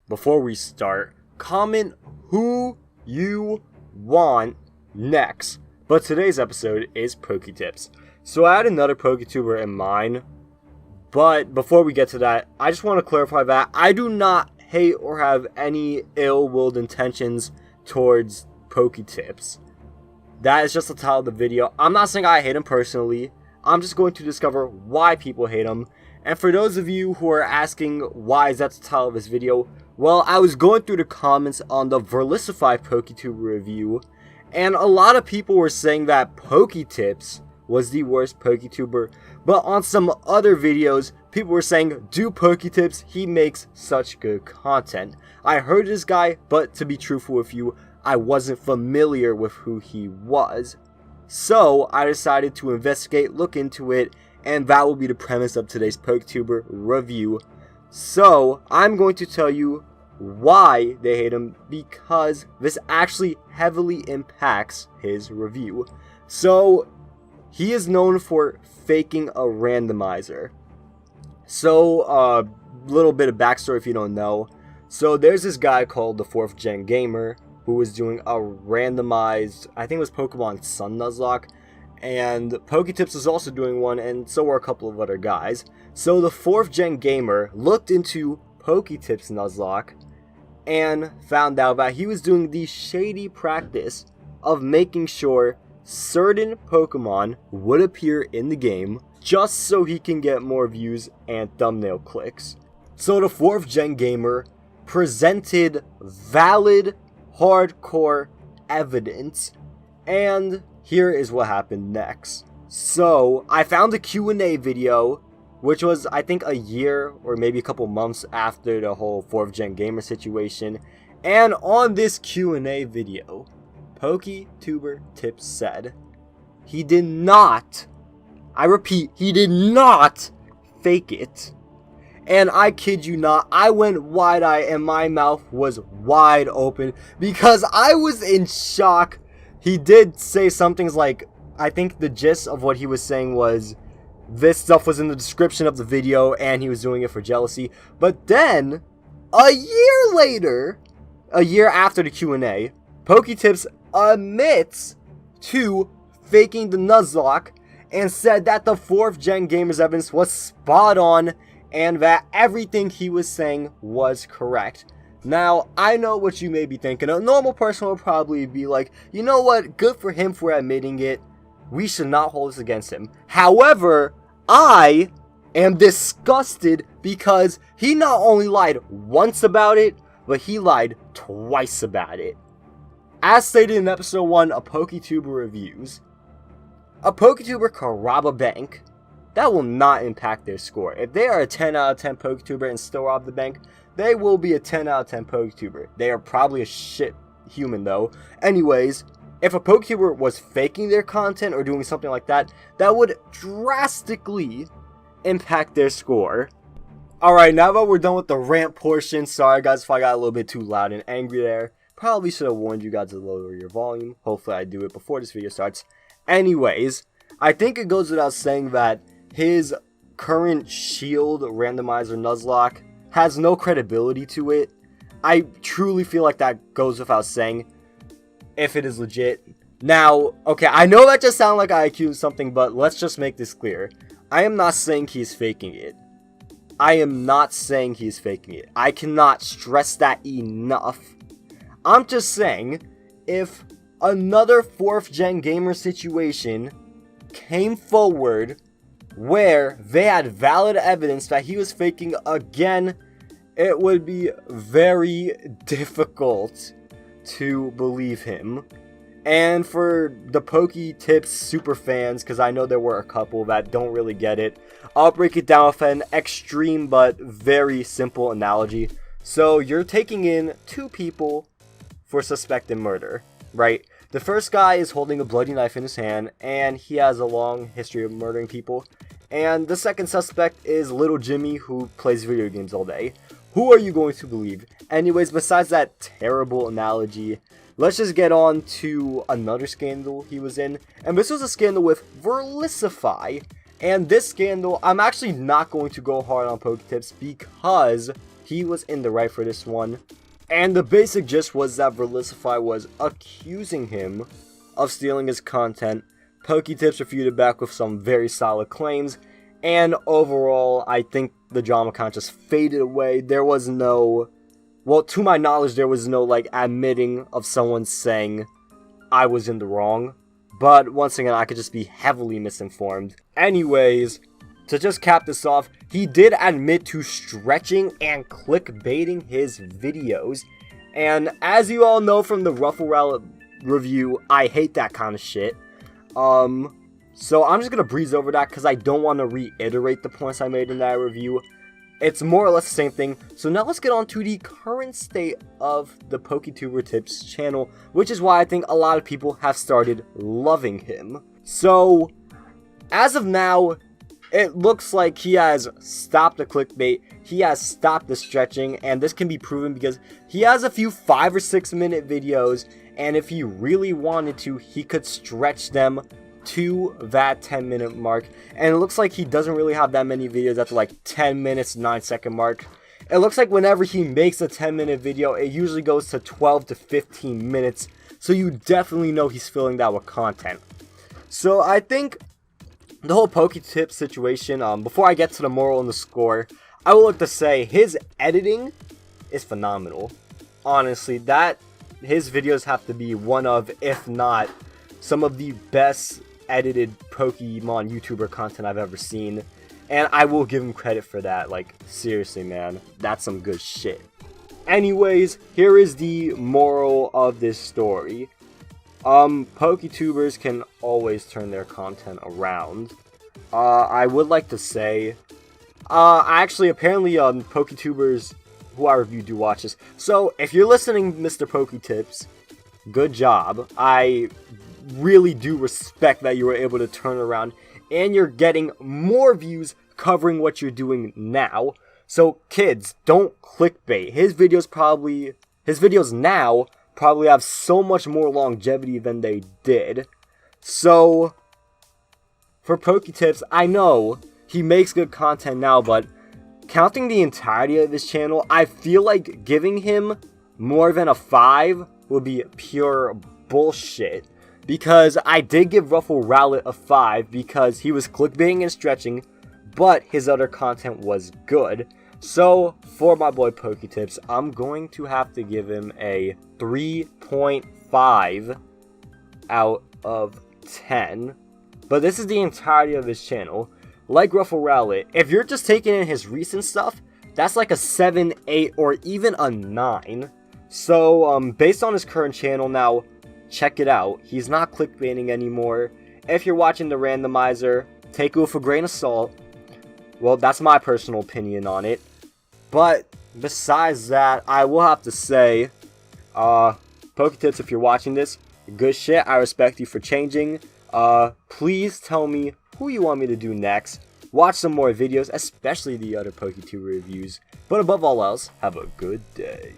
before we start, comment who you want next. But today's episode is Poketips. So I had another Poketuber in mind, but before we get to that, I just want to clarify that I do not hate or have any ill-willed intentions towards Poketips. That is just the title of the video. I'm not saying I hate him personally. I'm just going to discover why people hate him. And for those of you who are asking why is that the title of this video, well, I was going through the comments on the Verlsify Poketuber review, and a lot of people were saying that Poketips was the worst Poketuber, but on some other videos, people were saying, do Poketips, he makes such good content. I heard this guy, but to be truthful with you, I wasn't familiar with who he was. So, I decided to investigate, look into it, and that will be the premise of today's Poketuber review. So, I'm going to tell you why they hate him, because this actually heavily impacts his review. So, he is known for faking a randomizer. So, a little bit of backstory if you don't know. So, there's this guy called the 4th Gen Gamer who was doing a randomized, I think it was Pokemon Sun Nuzlocke, and Poketips was also doing one, and so were a couple of other guys. So the 4th Gen Gamer looked into Poketips Nuzlocke and found out that he was doing the shady practice of making sure certain Pokemon would appear in the game just so he can get more views and thumbnail clicks. So the 4th Gen Gamer presented valid hardcore evidence, and here is what happened next. So I found a Q&A video, which was I think a year or maybe a couple months after the whole 4th Gen Gamer situation, and on this Q&A video, Poketuber Tips said he did not, I repeat, he did not fake it. And I kid you not, I went wide-eyed and my mouth was wide open because I was in shock. He did say some things like, I think the gist of what he was saying was, this stuff was in the description of the video and he was doing it for jealousy. But then, a year later, a year after the Q&A, Poketips admits to faking the Nuzlocke and said that the 4th Gen Gamer's evidence was spot on and that everything he was saying was correct. Now, I know what you may be thinking. A normal person would probably be like, you know what, good for him for admitting it. We should not hold this against him. However, I am disgusted because he not only lied once about it, but he lied twice about it. As stated in episode 1 of Poketuber Reviews, a Poketuber can rob a bank. That will not impact their score. If they are a 10 out of 10 Poketuber and still rob the bank, they will be a 10 out of 10 Poketuber. They are probably a shit human though. Anyways, if a Poketuber was faking their content or doing something like that, that would drastically impact their score. Alright, now that we're done with the rant portion, sorry guys if I got a little bit too loud and angry there. Probably should have warned you guys to lower your volume. Hopefully I do it before this video starts. Anyways, I think it goes without saying that his current Shield randomizer Nuzlocke has no credibility to it. I truly feel like that goes without saying if it is legit. Now, okay, I know that just sounds like I accused something, but let's just make this clear. I am not saying he's faking it. I am not saying he's faking it. I cannot stress that enough. I'm just saying, if another 4th Gen Gamer situation came forward where they had valid evidence that he was faking again, it would be very difficult to believe him. And for the Poketips super fans, because I know there were a couple that don't really get it, I'll break it down with an extreme but very simple analogy. So you're taking in 2 people for suspected murder, right? The first guy is holding a bloody knife in his hand, and he has a long history of murdering people. And the second suspect is Little Jimmy, who plays video games all day. Who are you going to believe? Anyways, besides that terrible analogy, let's just get on to another scandal he was in. And this was a scandal with Verlsify. And this scandal, I'm actually not going to go hard on Poketips because he was in the right for this one. And the basic gist was that Verlsify was accusing him of stealing his content. Poketips refuted back with some very solid claims. And overall, I think the drama kind of just faded away. There was no... Well, to my knowledge, there was no, like, admitting of someone saying I was in the wrong. But once again, I could just be heavily misinformed. Anyways, to just cap this off, he did admit to stretching and clickbaiting his videos. And as you all know from the Ruffle Rally review, I hate that kind of shit. So I'm just going to breeze over that because I don't want to reiterate the points I made in that review. It's more or less the same thing. So now let's get on to the current state of the Poketuber Tips channel, which is why I think a lot of people have started loving him. So, as of now, it looks like he has stopped the clickbait, he has stopped the stretching, and this can be proven because he has a few 5 or 6 minute videos, and if he really wanted to, he could stretch them to that 10-minute mark. And it looks like he doesn't really have that many videos at the like 10 minutes 9-second mark. It looks like whenever he makes a 10-minute video, it usually goes to 12 to 15 minutes, so you definitely know he's filling that with content. So I think the whole Poketips situation, before I get to the moral and the score, I would like to say his editing is phenomenal. Honestly, his videos have to be one of, if not, some of the best edited Pokemon YouTuber content I've ever seen. And I will give him credit for that. Like, seriously, man, that's some good shit. Anyways, here is the moral of this story. Poketubers can always turn their content around. I would like to say, actually, apparently, Poketubers who I review do watch this. So, if you're listening, Mr. Poketips, good job. I really do respect that you were able to turn around, and you're getting more views covering what you're doing now. So, kids, don't clickbait. His videos now probably have so much more longevity than they did. So, for Poketips, I know he makes good content now, but counting the entirety of his channel, I feel like giving him more than a 5 would be pure bullshit. Because I did give Ruffle Rowlet a 5 because he was clickbaiting and stretching, but his other content was good. So, for my boy Poketips, I'm going to have to give him a 3.5 out of 10. But this is the entirety of his channel. Like Ruffle Rowlet, if you're just taking in his recent stuff, that's like a 7, 8, or even a 9. So, based on his current channel now, check it out. He's not clickbaiting anymore. If you're watching the randomizer, take it with a grain of salt. Well, that's my personal opinion on it. But besides that, I will have to say, Poketips, if you're watching this, good shit. I respect you for changing. Please tell me who you want me to do next. Watch some more videos, especially the other Poketuber reviews. But above all else, have a good day.